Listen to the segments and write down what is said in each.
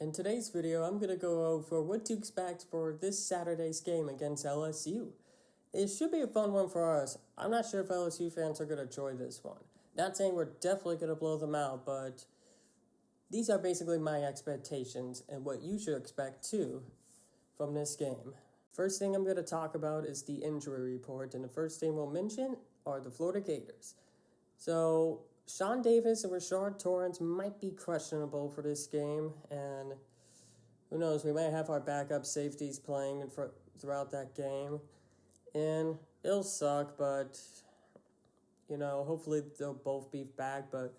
In today's video, I'm going to go over what to expect for this Saturday's game against LSU. It should be a fun one for us. I'm not sure if LSU fans are going to enjoy this one. Not saying we're definitely going to blow them out, but these are basically my expectations and what you should expect too from this game. First thing I'm going to talk about is the injury report, and the first thing we'll mention are the Florida Gators. So, Sean Davis and Rashard Torrance might be questionable for this game, and who knows, we might have our backup safeties playing throughout that game, and it'll suck, but, hopefully they'll both be back, but,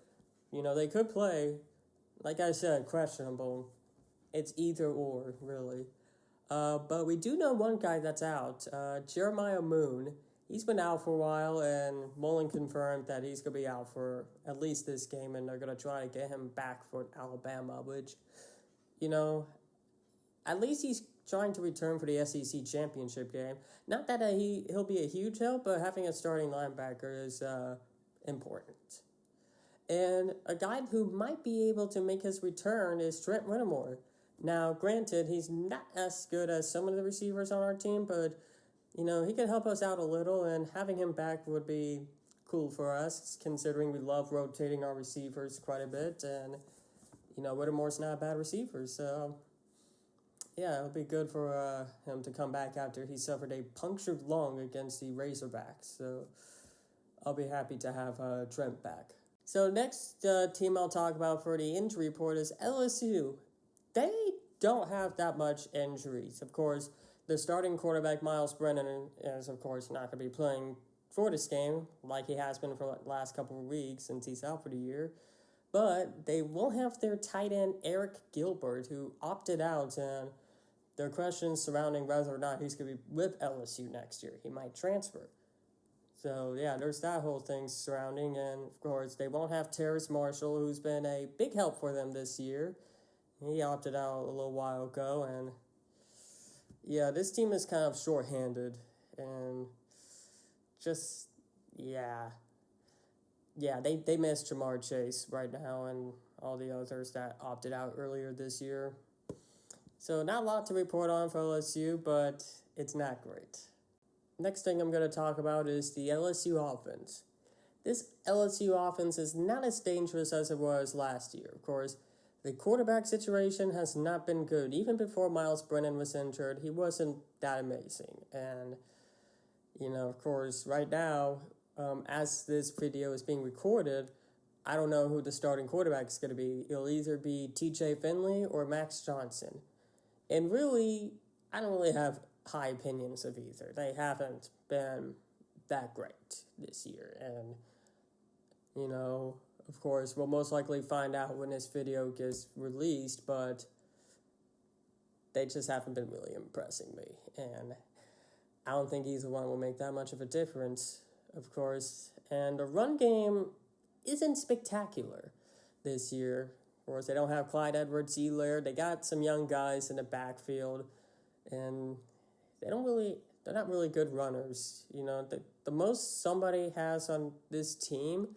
they could play. Like I said, questionable. It's either or, really. But we do know one guy that's out, Jeremiah Moon. He's been out for a while, and Mullen confirmed that he's going to be out for at least this game, and they're going to try to get him back for Alabama, which, at least he's trying to return for the SEC championship game. Not that he'll be a huge help, but having a starting linebacker is important. And a guy who might be able to make his return is Trent Whittemore. Now, granted, he's not as good as some of the receivers on our team, but he could help us out a little, and having him back would be cool for us, considering we love rotating our receivers quite a bit, and, Whittemore's not a bad receiver, so, yeah, it'll be good for him to come back after he suffered a punctured lung against the Razorbacks, so I'll be happy to have Trent back. So next team I'll talk about for the injury report is LSU. They don't have that much injuries, of course. The starting quarterback, Miles Brennan, is, of course, not going to be playing for this game like he has been for the last couple of weeks since he's out for the year. But they will have their tight end, Eric Gilbert, who opted out, and there are questions surrounding whether or not he's going to be with LSU next year. He might transfer. So, yeah, there's that whole thing surrounding. And, of course, they won't have Terrace Marshall, who's been a big help for them this year. He opted out a little while ago, and yeah, this team is kind of short-handed, and just, yeah, they miss Jamar Chase right now and all the others that opted out earlier this year. So not a lot to report on for LSU, but it's not great. Next thing I'm going to talk about is the LSU offense. This LSU offense is not as dangerous as it was last year, of course. The quarterback situation has not been good. Even before Miles Brennan was injured, he wasn't that amazing. And, of course, right now, as this video is being recorded, I don't know who the starting quarterback is going to be. It'll either be TJ Finley or Max Johnson. And really, I don't really have high opinions of either. They haven't been that great this year. And, of course, we'll most likely find out when this video gets released, but they just haven't been really impressing me. And I don't think either one will make that much of a difference, of course. And the run game isn't spectacular this year. Of course, they don't have Clyde Edwards-Helaire. They got some young guys in the backfield, and they're not really good runners. The most somebody has on this team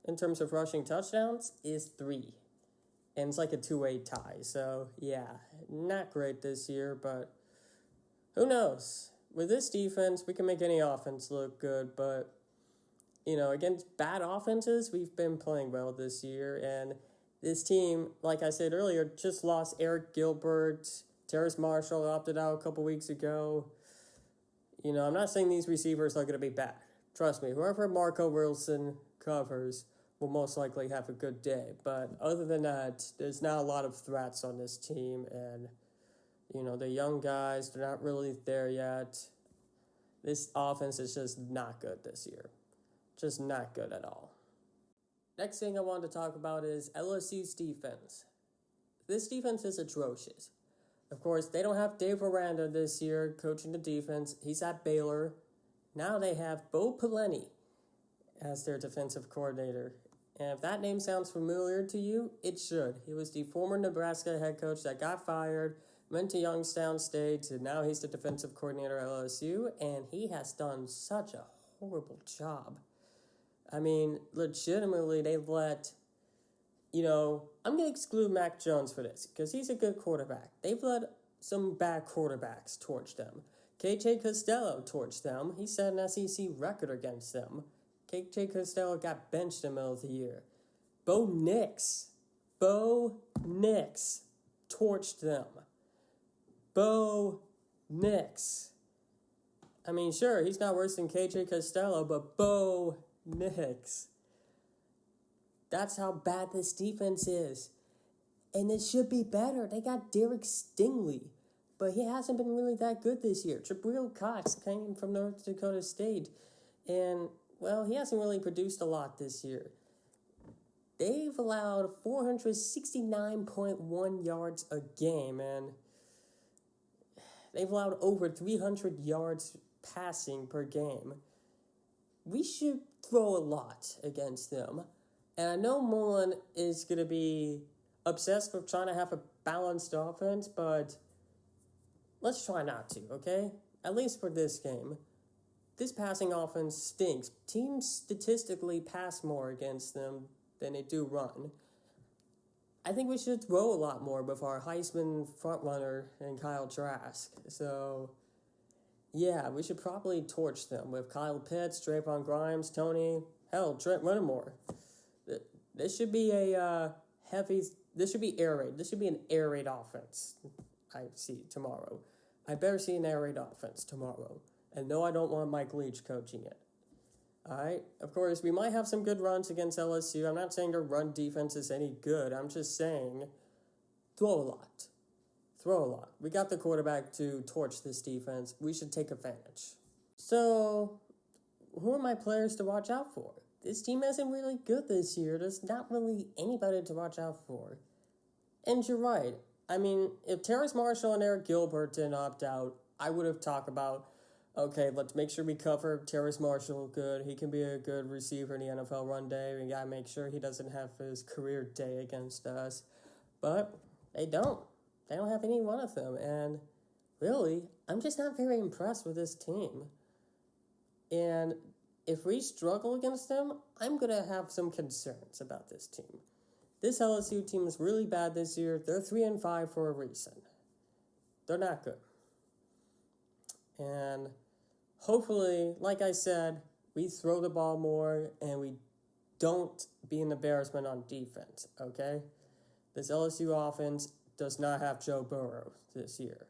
in terms of rushing touchdowns is 3. And it's like a 2-way tie. So, yeah, not great this year, but who knows? With this defense, we can make any offense look good, but, against bad offenses, we've been playing well this year. And this team, like I said earlier, just lost Eric Gilbert. Terrace Marshall opted out a couple weeks ago. I'm not saying these receivers are going to be bad. Trust me, whoever Marco Wilson covers will most likely have a good day. But other than that, there's not a lot of threats on this team. And, the young guys, they're not really there yet. This offense is just not good this year. Just not good at all. Next thing I wanted to talk about is LSU's defense. This defense is atrocious. Of course, they don't have Dave Aranda this year coaching the defense. He's at Baylor. Now they have Bo Pelini as their defensive coordinator. And if that name sounds familiar to you, it should. He was the former Nebraska head coach that got fired, went to Youngstown State, and now he's the defensive coordinator at LSU, and he has done such a horrible job. I mean, legitimately, they let I'm going to exclude Mac Jones for this because he's a good quarterback. They've let some bad quarterbacks torch them. KJ Costello torched them. He set an SEC record against them. KJ Costello got benched in the middle of the year. Bo Nix torched them. Bo Nix. I mean, sure, he's not worse than KJ Costello, but Bo Nix. That's how bad this defense is. And it should be better. They got Derek Stingley, but he hasn't been really that good this year. Jabril Cox came from North Dakota State, and, well, he hasn't really produced a lot this year. They've allowed 469.1 yards a game, and they've allowed over 300 yards passing per game. We should throw a lot against them. And I know Mullen is going to be obsessed with trying to have a balanced offense, but let's try not to, okay? At least for this game. This passing offense stinks. Teams statistically pass more against them than they do run. I think we should throw a lot more with our Heisman frontrunner and Kyle Trask. So, yeah, we should probably torch them with Kyle Pitts, Trayvon Grimes, Tony, hell, Trent Renamore. This should be this should be air raid. This should be an air raid offense I see tomorrow. I better see an air raid offense tomorrow. And no, I don't want Mike Leach coaching it. All right? Of course, we might have some good runs against LSU. I'm not saying their run defense is any good. I'm just saying throw a lot. Throw a lot. We got the quarterback to torch this defense. We should take advantage. So, who are my players to watch out for? This team isn't really good this year. There's not really anybody to watch out for. And you're right. I mean, if Terrace Marshall and Eric Gilbert didn't opt out, I would have talked about, okay, let's make sure we cover Terrace Marshall good. He can be a good receiver in the NFL one day. We got to make sure he doesn't have his career day against us. But they don't. They don't have any one of them. And really, I'm just not very impressed with this team. And if we struggle against them, I'm going to have some concerns about this team. This LSU team is really bad this year. They're 3-5 for a reason. They're not good. And hopefully, like I said, we throw the ball more and we don't be an embarrassment on defense, okay? This LSU offense does not have Joe Burrow this year.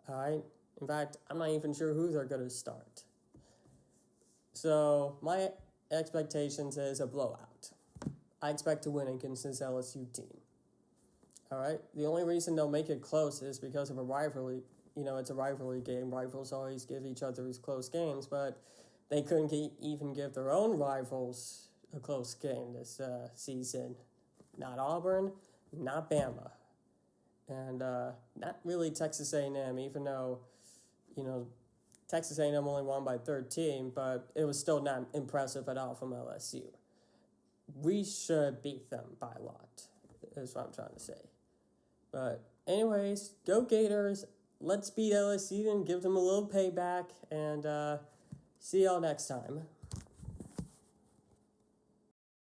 All right? In fact, I'm not even sure who they're going to start. So, my expectations is a blowout. I expect to win against this LSU team. All right? The only reason they'll make it close is because of a rivalry. It's a rivalry game. Rivals always give each other close games, but they couldn't even give their own rivals a close game this season. Not Auburn, not Bama, and not really Texas A&M, even though, Texas A&M only won by 13, but it was still not impressive at all from LSU. We should beat them by a lot, is what I'm trying to say. But anyways, go Gators. Let's beat LSU and give them a little payback, and see y'all next time.